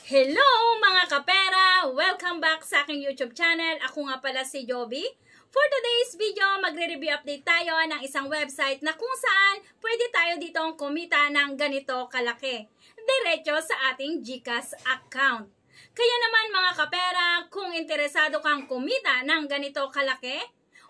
Hello mga kapera! Welcome back sa aking YouTube channel. Ako nga pala si Joby. For today's video, magre-review update tayo ng isang website na kung saan pwede tayo ditong kumita ng ganito kalaki. Diretso sa ating GCash account. Kaya naman mga kapera, kung interesado kang kumita ng ganito kalaki,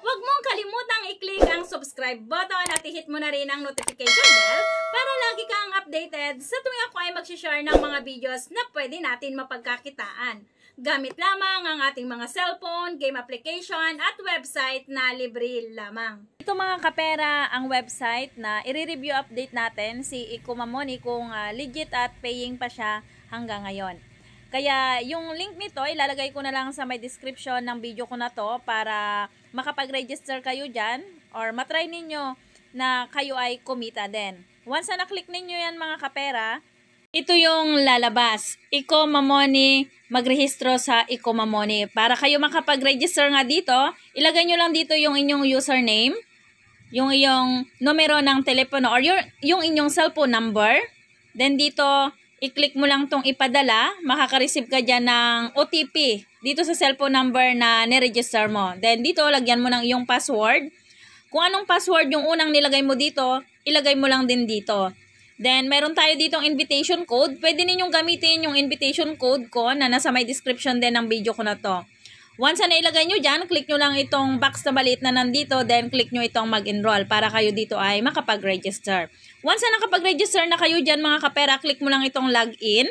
huwag mong kalimutang i-click ang subscribe button at i-hit mo na rin ang notification bell para lagi kang updated sa tuwing ako ay mag-share ng mga videos na pwede natin mapagkakitaan. Gamit lamang ang ating mga cellphone, game application at website na libre lamang. Ito mga kapera, ang website na i-review update natin si Ikomamoni kung legit at paying pa siya hanggang ngayon. Kaya yung link nito ilalagay ko na lang sa may description ng video ko na to para makapag-register kayo dyan or matry ninyo na kayo ay kumita din. Once na naklik ninyo yan mga kapera, ito yung lalabas. Ikomamoni, magrehistro sa Ikomamoni. Para kayo makapag-register nga dito, ilagay nyo lang dito yung inyong username, yung iyong numero ng telepono or yung inyong cellphone number. Then dito, i-click mo lang tong ipadala, makaka-receive ka dyan ng OTP dito sa cellphone number na niregister mo. Then dito, lagyan mo ng iyong password. Kung anong password yung unang nilagay mo dito, ilagay mo lang din dito. Then meron tayo ditong invitation code. Pwede ninyong gamitin yung invitation code ko na nasa may description din ng video ko na to. Once na ilagay nyo dyan, click nyo lang itong box na maliit na nandito, then click nyo itong mag-enroll para kayo dito ay makapag-register. Once na nakapag-register na kayo dyan mga kapera, click mo lang itong login.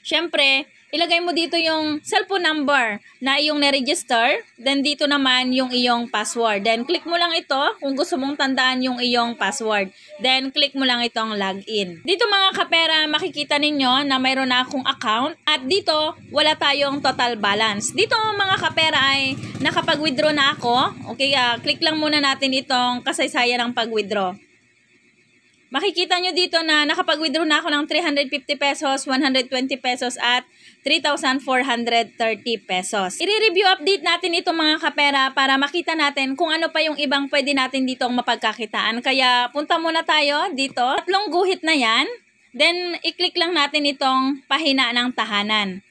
Siyempre, ilagay mo dito yung cellphone number na iyong na-register, then dito naman yung iyong password. Then click mo lang ito kung gusto mong tandaan yung iyong password. Then click mo lang itong login. Dito mga kapera, makikita ninyo na mayroon na akong account at dito wala tayong total balance. Dito mga kapera ay nakapag-withdraw na ako. Okay, click lang muna natin itong kasaysayan ng pag-withdraw. Makikita nyo dito na nakapag-withdraw na ako ng 350 pesos, 120 pesos at 3,430 pesos. I-review update natin ito mga kapera para makita natin kung ano pa yung ibang pwede natin ditong mapagkakitaan. Kaya punta muna tayo dito. 3 guhit na yan. Then i-click lang natin itong pahina ng tahanan.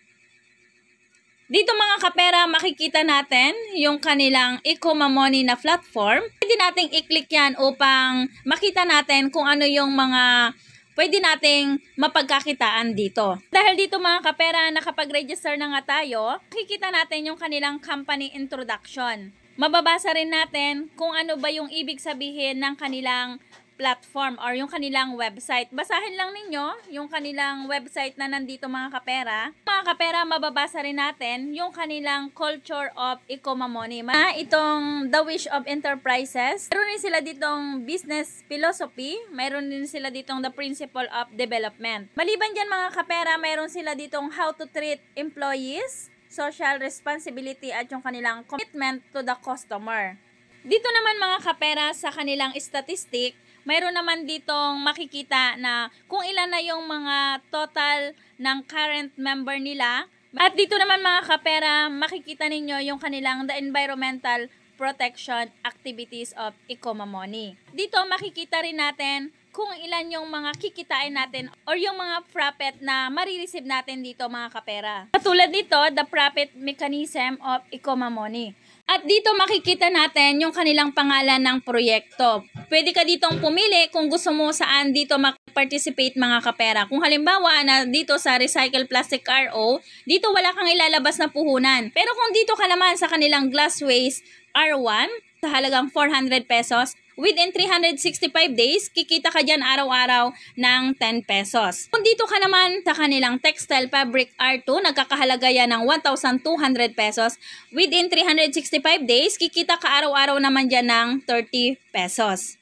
Dito mga kapera, makikita natin yung kanilang Ikomamoni na platform. Pwede nating i-click yan upang makita natin kung ano yung mga pwede nating mapagkakitaan dito. Dahil dito mga kapera, nakapag-register na nga tayo, makikita natin yung kanilang company introduction. Mababasa rin natin kung ano ba yung ibig sabihin ng kanilang platform or yung kanilang website. Basahin lang ninyo yung kanilang website na nandito mga kapera. Mga kapera, mababasa rin natin yung kanilang culture of Ikomamoni. Itong The Wish of Enterprises. Mayroon din sila ditong business philosophy. Mayroon din sila ditong the principle of development. Maliban dyan mga kapera, mayroon sila ditong how to treat employees, social responsibility at yung kanilang commitment to the customer. Dito naman mga kapera sa kanilang statistic, mayroon naman ditong makikita na kung ilan na yung mga total ng current member nila. At dito naman mga kapera, makikita ninyo yung kanilang the environmental protection activities of Ikomamoni. Dito makikita rin natin kung ilan yung mga kikitain natin or yung mga profit na marireceive natin dito mga kapera. Katulad dito, the profit mechanism of Ikomamoni. At dito makikita natin yung kanilang pangalan ng proyekto. Pwede ka ditong pumili kung gusto mo saan dito mag-participate mga kapera. Kung halimbawa na dito sa Recycle Plastic RO, dito wala kang ilalabas na puhunan. Pero kung dito ka naman sa kanilang Glass Waste R1, sa halagang 400 pesos, within 365 days, kikita ka dyan araw-araw ng 10 pesos. Kung dito ka naman sa kanilang Textile Fabric R2, nagkakahalaga yan ng 1,200 pesos. Within 365 days, kikita ka araw-araw naman dyan ng 30 pesos.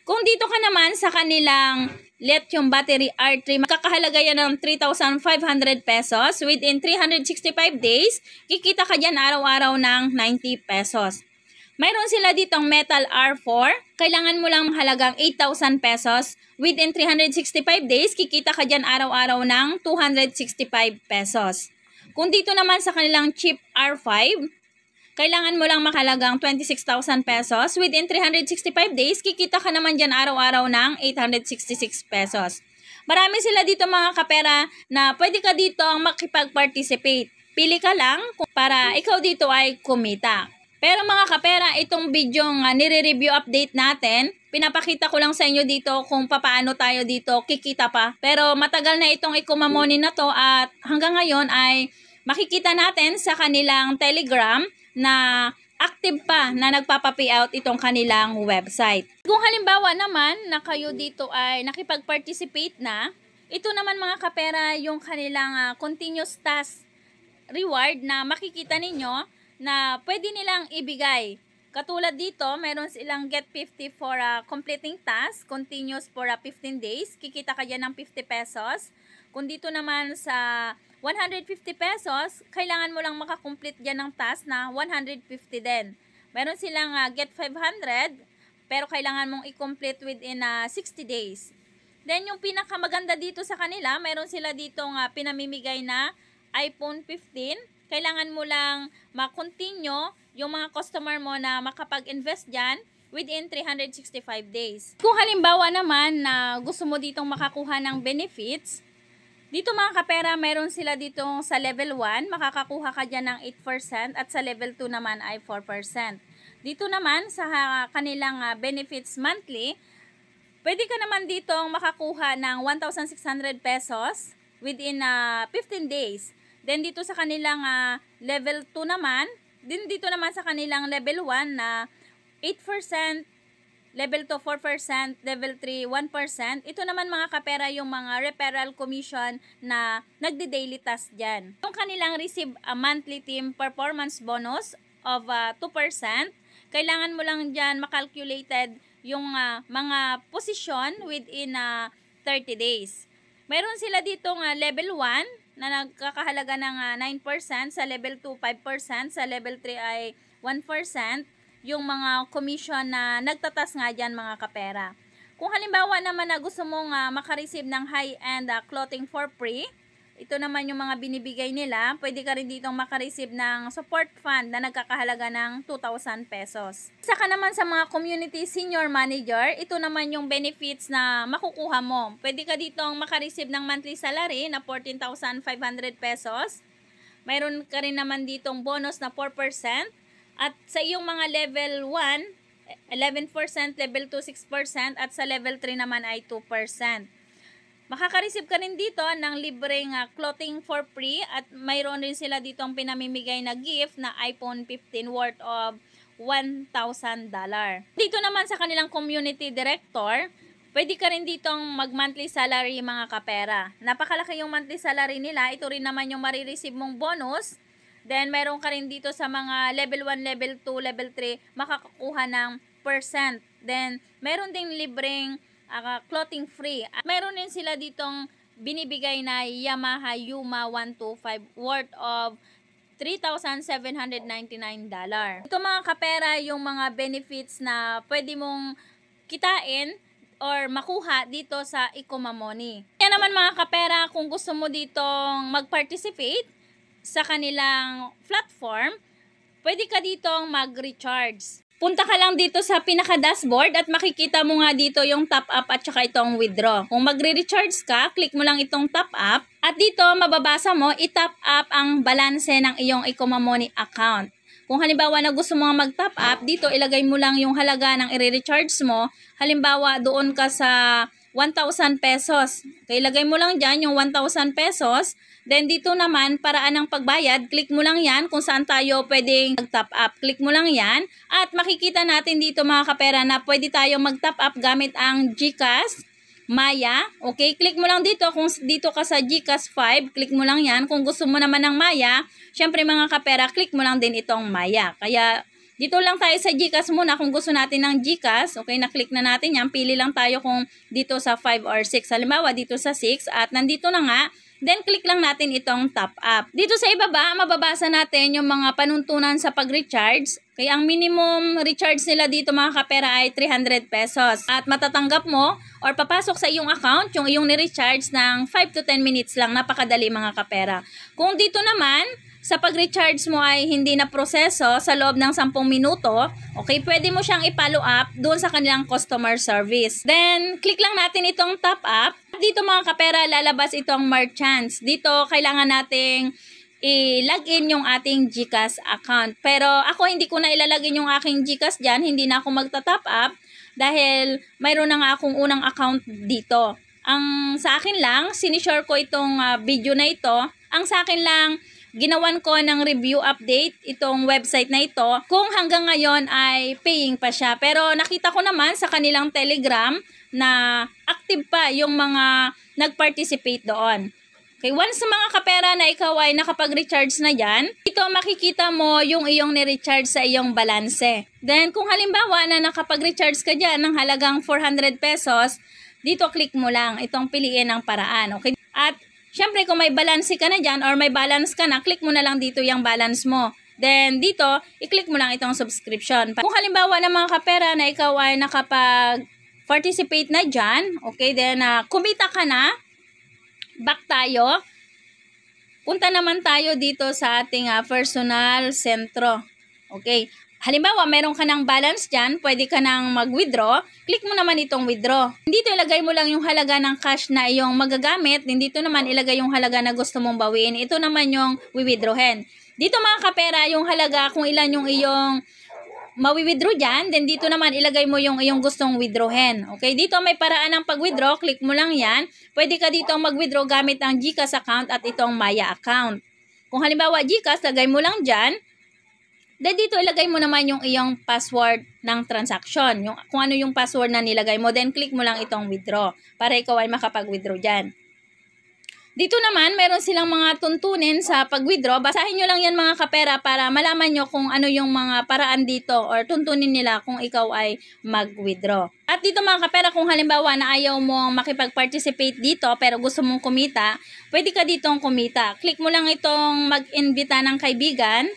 Kung dito ka naman sa kanilang lithium battery R3, magkakahalaga yan ng 3,500 pesos. Within 365 days, kikita ka dyan araw-araw ng 90 pesos. Mayroon sila ditong metal R4. Kailangan mo lang halagang 8,000 pesos. Within 365 days, kikita ka dyan araw-araw ng 265 pesos. Kung dito naman sa kanilang cheap R5, kailangan mo lang makalagang 26,000 pesos. Within 365 days, kikita ka naman dyan araw-araw ng 866 pesos. Marami sila dito mga kapera na pwede ka dito ang makipag-participate. Pili ka lang para ikaw dito ay kumita. Pero mga kapera, itong video nga nire-review update natin, pinapakita ko lang sa inyo dito kung paano tayo dito kikita pa. Pero matagal na itong Ikumamoney na to at hanggang ngayon ay makikita natin sa kanilang Telegram na active pa na nagpapa-payout itong kanilang website. Kung halimbawa naman na kayo dito ay nakipag-participate na, ito naman mga kapera yung kanilang continuous task reward na makikita ninyo na pwede nilang ibigay. Katulad dito, meron silang get 50 for completing task, continuous for 15 days. Kikita ka dyan ng 50 pesos. Kung dito naman sa 150 pesos, kailangan mo lang makakomplete dyan ng task na 150 din. Meron silang get 500, pero kailangan mong i-complete within 60 days. Then, yung pinakamaganda dito sa kanila, meron sila dito pinamimigay na iPhone 15. Kailangan mo lang ma-continue yung mga customer mo na makapag-invest dyan within 365 days. Kung halimbawa naman na gusto mo ditong makakuha ng benefits, dito mga kapera, meron sila dito sa level 1, makakakuha ka dyan ng 8% at sa level 2 naman ay 4%. Dito naman sa kanilang benefits monthly, pwede ka naman ditong makakuha ng 1,600 pesos within 15 days. Then dito sa kanilang level 2 naman, dito naman sa kanilang level 1 na 8%, level 2 4%, level 3 1%. Ito naman mga kapera yung mga referral commission na nagde-daily task dyan. Yung kanilang receive a monthly team performance bonus of 2%. Kailangan mo lang dyan makalculated yung mga position within 30 days. Meron sila ditong level 1 na nagkakahalaga ng 9%, sa level 2 5%, sa level 3 ay 1%, yung mga commission na nagtatas nga dyan mga kapera. Kung halimbawa naman na gusto mong makareceive ng high-end clothing for free, ito naman yung mga binibigay nila, pwede ka rin ditong makareceive ng support fund na nagkakahalaga ng 2,000 pesos. Saka naman sa mga community senior manager, ito naman yung benefits na makukuha mo. Pwede ka ditong makareceive ng monthly salary na 14,500 pesos. Mayroon ka rin naman ditong bonus na 4%. At sa iyong mga level 1, 11%, level 2, 6%, at sa level 3 naman ay 2%. Makaka-receive ka rin dito ng libreng clothing for free at mayroon rin sila dito ang pinamimigay na gift na iPhone 15 worth of $1,000. Dito naman sa kanilang community director, pwede ka rin ditong mag-monthly salary mga kapera. Napakalaki yung monthly salary nila. Ito rin naman yung marireceive mong bonus. Then, mayroon ka rin dito sa mga level 1, level 2, level 3, makakakuha ng percent. Then, mayroon ding libreng clothing free. At mayroon din sila ditong binibigay na Yamaha Yuma 125 worth of $3,799. Ito mga kapera yung mga benefits na pwede mong kitain or makuha dito sa Ikumamoney. Kaya naman mga kapera, kung gusto mo ditong mag-participate sa kanilang platform, pwede ka ditong mag-recharge. Punta ka lang dito sa pinaka-dashboard at makikita mo nga dito yung top up at saka itong withdraw. Kung magre-recharge ka, click mo lang itong top up at dito mababasa mo i-top up ang balanse ng iyong Ikumamoney account. Kung halimbawa na gusto mo mag-top up, dito ilagay mo lang yung halaga ng i-recharge mo. Halimbawa doon ka sa 1,000 pesos. Okay, ilagay mo lang dyan yung 1,000 pesos. Then dito naman, paraan ng pagbayad, click mo lang yan kung saan tayo pwedeng mag-top up. Click mo lang yan. At makikita natin dito mga kapera na pwede tayong mag-top up gamit ang GCash, Maya. Okay, click mo lang dito. Kung dito ka sa GCash 5, click mo lang yan. Kung gusto mo naman ng Maya, syempre mga kapera, click mo lang din itong Maya. Kaya dito lang tayo sa GCash muna kung gusto natin ng GCash. Okay, na-click na natin yan. Pili lang tayo kung dito sa 5 or 6. Halimbawa, dito sa 6 at nandito na nga. Then, click lang natin itong top up. Dito sa ibaba, mababasa natin yung mga panuntunan sa pag-recharge. Kaya ang minimum recharge nila dito mga kapera ay 300 pesos. At matatanggap mo or papasok sa iyong account yung iyong ni-recharge ng 5 to 10 minutes lang. Napakadali mga kapera. Kung dito naman, sa pag-recharge mo ay hindi na proseso sa loob ng 10 minuto, okay, pwede mo siyang i-follow up doon sa kanilang customer service. Then, click lang natin itong top up. Dito mga kapera, lalabas itong merchants. Dito, kailangan nating i-login yung ating GCash account. Pero ako hindi ko na ilalagin yung aking GCash dyan, hindi na ako magta-top up dahil mayroon na nga akong unang account dito. Ang sa akin lang, sinishare ko itong video na ito. Ang sa akin lang, ginawan ko ng review update itong website na ito kung hanggang ngayon ay paying pa siya. Pero nakita ko naman sa kanilang Telegram na active pa yung mga nag-participate doon. Okay, once mga kapera na ikaw ay nakapag-recharge na dyan, ito makikita mo yung iyong ni-recharge sa iyong balanse. Then kung halimbawa na nakapag-recharge ka dyan ng halagang 400 pesos, dito click mo lang itong piliin ng paraan. Okay? At syempre kung may balance ka na dyan or may balance ka na, click mo na lang dito yung balance mo. Then dito, i-click mo lang itong subscription. Kung halimbawa na mga kapera na ikaw ay nakapag-participate na dyan, okay, then kumita ka na, back tayo. Punta naman tayo dito sa ating personal sentro. Okay. Halimbawa, meron ka ng balance dyan, pwede ka nang mag-withdraw, click mo naman itong withdraw. Dito ilagay mo lang yung halaga ng cash na iyong magagamit, then dito naman ilagay yung halaga na gusto mong bawiin. Ito naman yung wi-withdrawin. Dito mga kapera, yung halaga kung ilan yung iyong mawi-withdraw dyan, then dito naman ilagay mo yung iyong gustong withdrawin. Okay, dito may paraan ng pag-withdraw, click mo lang yan. Pwede ka dito mag-withdraw gamit ang GCash account at itong Maya account. Kung halimbawa GCash, lagay mo lang dyan. Then dito ilagay mo naman yung iyong password ng transaction. Kung ano yung password na nilagay mo, then click mo lang itong withdraw para ikaw ay makapag-withdraw dyan. Dito naman, meron silang mga tuntunin sa pag-withdraw. Basahin nyo lang yan mga kapera para malaman nyo kung ano yung mga paraan dito or tuntunin nila kung ikaw ay mag-withdraw. At dito mga kapera, kung halimbawa na ayaw mong makipag-participate dito pero gusto mong kumita, pwede ka ditong kumita. Click mo lang itong mag-invita ng kaibigan.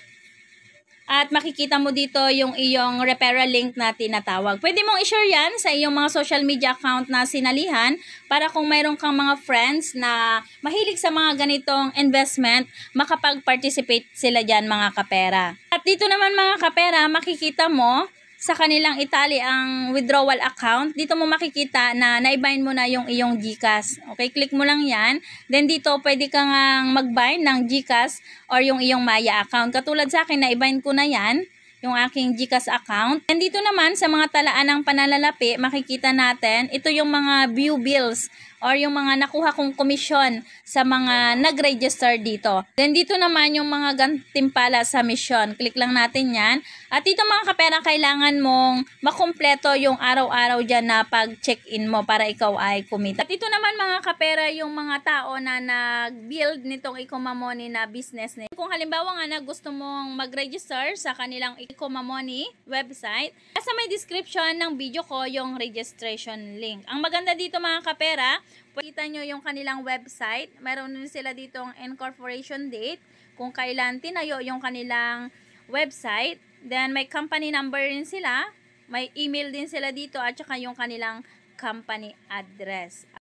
At makikita mo dito yung iyong referral link na tinatawag. Pwede mong i-share yan sa iyong mga social media account na sinalihan para kung mayroon kang mga friends na mahilig sa mga ganitong investment, makapag-participate sila dyan mga kapera. At dito naman mga kapera, makikita mo sa kanilang itali ang withdrawal account. Dito mo makikita na naibind mo na yung iyong GCash. Okay, click mo lang yan. Then dito pwede kang mag-bind ng GCash or yung iyong Maya account. Katulad sa akin, naibind ko na yan, yung aking GCash account. And dito naman sa mga talaan ng pananalapi, makikita natin, ito yung mga view bills or yung mga nakuha kong komisyon sa mga nag-register dito. Then dito naman yung mga gantimpala sa mission. Click lang natin yan. At dito mga kapera, kailangan mong makumpleto yung araw-araw dyan na pag-check-in mo para ikaw ay kumita. At ito naman mga kapera, yung mga tao na nag-build nitong Ecomamoni na business. Kung halimbawa nga na gusto mong mag-register sa kanilang Ecomamoni website, nasa may description ng video ko yung registration link. Ang maganda dito mga kapera, kita nyo yung kanilang website. Meron din sila ditong incorporation date, kung kailan tinayo yung kanilang website. Then may company number rin sila, may email din sila dito at saka yung kanilang company address.